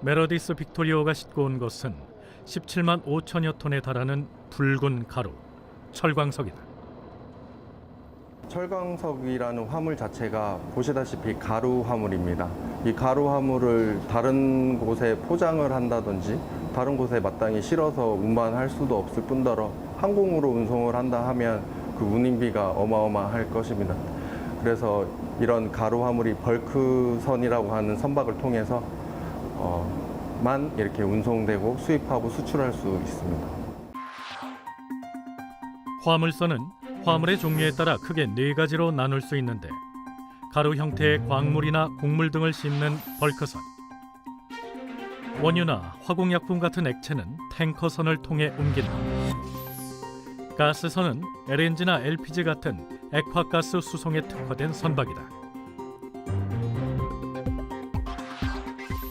메러디스 빅토리오가 싣고 온 것은 17만 5천여 톤에 달하는 붉은 가루, 철광석이다. 철광석이라는 화물 자체가 보시다시피 가루 화물입니다. 이 가루 화물을 다른 곳에 포장을 한다든지 다른 곳에 마땅히 실어서 운반할 수도 없을 뿐더러 항공으로 운송을 한다 하면 그 운임비가 어마어마할 것입니다. 그래서 이런 가루 화물이 벌크선이라고 하는 선박을 통해서 만 이렇게 운송되고 수입하고 수출할 수 있습니다. 화물선은 화물의 종류에 따라 크게 4가지로 나눌 수 있는데 가루 형태의 광물이나 곡물 등을 싣는 벌크선, 원유나 화공약품 같은 액체는 탱커선을 통해 옮긴다. 가스선은 LNG나 LPG 같은 액화가스 수송에 특화된 선박이다.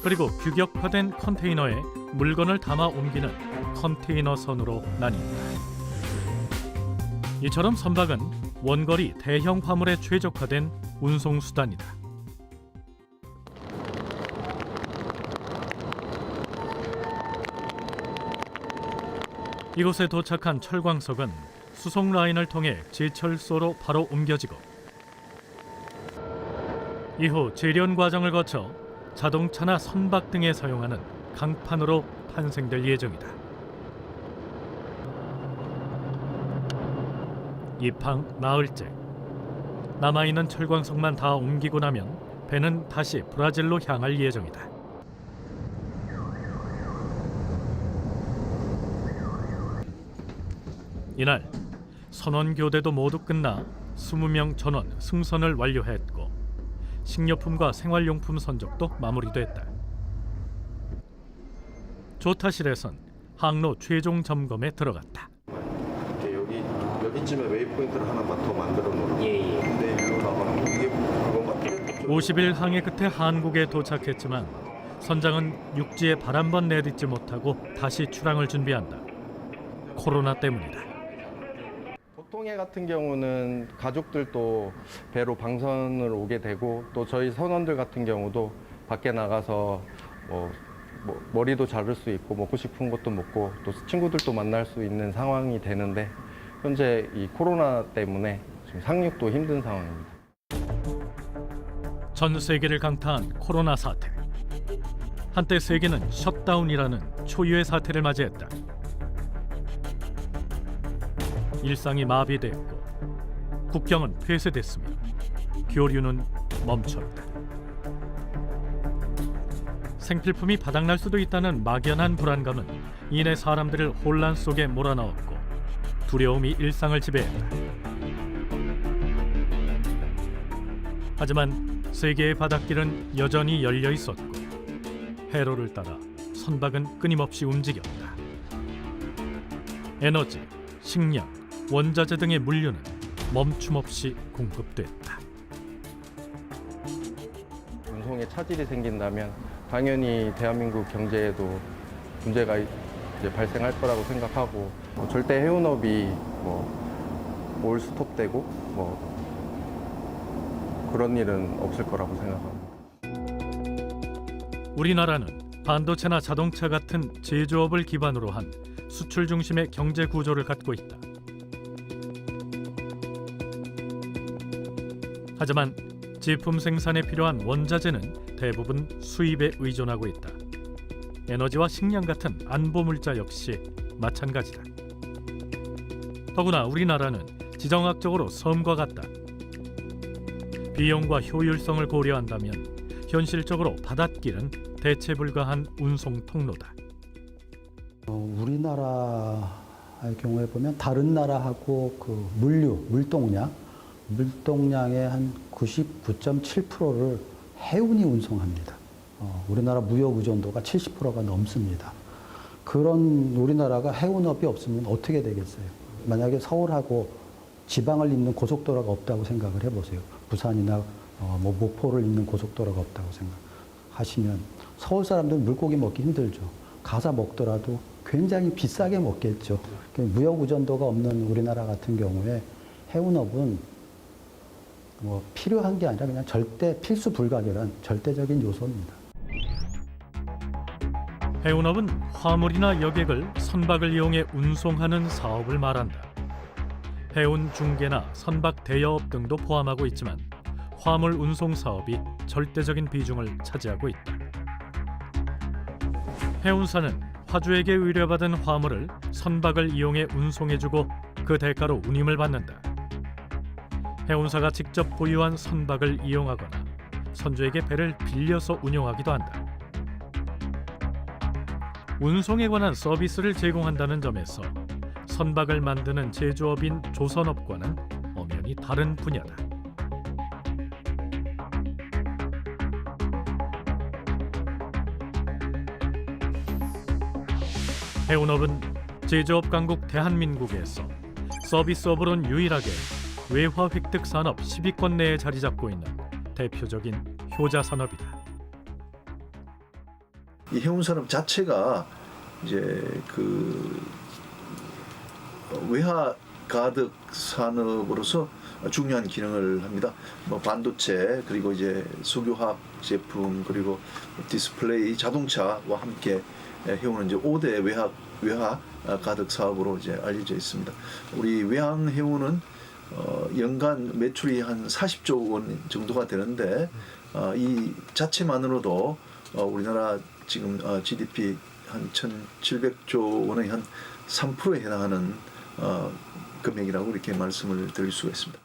그리고 규격화된 컨테이너에 물건을 담아 옮기는 컨테이너선으로 나뉜다. 이처럼 선박은 원거리 대형 화물에 최적화된 운송수단이다. 이곳에 도착한 철광석은 수송 라인을 통해 제철소로 바로 옮겨지고 이후 제련 과정을 거쳐 자동차나 선박 등에 사용하는 강판으로 탄생될 예정이다. 입항 나흘째, 남아있는 철광석만 다 옮기고 나면 배는 다시 브라질로 향할 예정이다. 이날 선원 교대도 모두 끝나 20명 전원 승선을 완료했고 식료품과 생활용품 선적도 마무리됐다. 조타실에선 항로 최종 점검에 들어갔다. 여기쯤에 웨이포인트를 하나만 더 만들어 놓으라고. 근데 일로 나가는 이게 그건가? 50일 항해 끝에 한국에 도착했지만 선장은 육지에 발 한 번 내딛지 못하고 다시 출항을 준비한다. 코로나 때문이다. 보통해 같은 경우는 가족들도 배로 방선을 오게 되고 또 저희 선원들 같은 경우도 밖에 나가서 머리도 자를 수 있고 먹고 싶은 것도 먹고 또 친구들도 만날 수 있는 상황이 되는데 현재 이 코로나 때문에 지금 상륙도 힘든 상황입니다. 전 세계를 강타한 코로나 사태. 한때 세계는 셧다운이라는 초유의 사태를 맞이했다. 일상이 마비됐고 국경은 폐쇄됐으며 교류는 멈췄다. 생필품이 바닥날 수도 있다는 막연한 불안감은 이내 사람들을 혼란 속에 몰아넣었고 두려움이 일상을 지배했다. 하지만 세계의 바닷길은 여전히 열려 있었고 해로를 따라 선박은 끊임없이 움직였다. 에너지, 식량, 원자재 등의 물류는 멈춤없이 공급됐다. 운송에 차질이 생긴다면 당연히 대한민국 경제에도 문제가 이제 발생할 거라고 생각하고 절대 해운업이 올 스톱되고 그런 일은 없을 거라고 생각합니다. 우리나라는 반도체나 자동차 같은 제조업을 기반으로 한 수출 중심의 경제 구조를 갖고 있다. 하지만 제품 생산에 필요한 원자재는 대부분 수입에 의존하고 있다. 에너지와 식량 같은 안보 물자 역시 마찬가지다. 더구나 우리나라는 지정학적으로 섬과 같다. 비용과 효율성을 고려한다면 현실적으로 바닷길은 대체 불가한 운송 통로다. 우리나라의 경우에 보면 다른 나라하고 그 물동량의 한 99.7%를 해운이 운송합니다. 우리나라 무역 의존도가 70%가 넘습니다. 그런 우리나라가 해운업이 없으면 어떻게 되겠어요? 만약에 서울하고 지방을 잇는 고속도로가 없다고 생각을 해보세요. 부산이나 목포를 잇는 고속도로가 없다고 생각하시면 서울 사람들은 물고기 먹기 힘들죠. 가사 먹더라도 굉장히 비싸게 먹겠죠. 무역 의존도가 없는 우리나라 같은 경우에 해운업은 필요한 게 아니라 그냥 필수 불가결한 절대적인 요소입니다. 해운업은 화물이나 여객을 선박을 이용해 운송하는 사업을 말한다. 해운 중개나 선박 대여업 등도 포함하고 있지만 화물 운송 사업이 절대적인 비중을 차지하고 있다. 해운사는 화주에게 의뢰받은 화물을 선박을 이용해 운송해주고 그 대가로 운임을 받는다. 해운사가 직접 보유한 선박을 이용하거나 선주에게 배를 빌려서 운용하기도 한다. 운송에 관한 서비스를 제공한다는 점에서 선박을 만드는 제조업인 조선업과는 엄연히 다른 분야다. 해운업은 제조업 강국 대한민국에서 서비스업으론 유일하게 외화 획득 산업 10위권 내에 자리 잡고 있는 대표적인 효자 산업이다. 이 해운 산업 자체가 이제 그 외화 가득 산업으로서 중요한 기능을 합니다. 뭐 반도체 그리고 이제 석유화학 제품 그리고 디스플레이 자동차와 함께 해운은 이제 5대 외화 가득 사업으로 이제 알려져 있습니다. 우리 외항 해운은 연간 매출이 한 40조 원 정도가 되는데 이 자체만으로도 우리나라 지금 GDP 한 1,700조 원의 한 3%에 해당하는 금액이라고 이렇게 말씀을 드릴 수가 있습니다.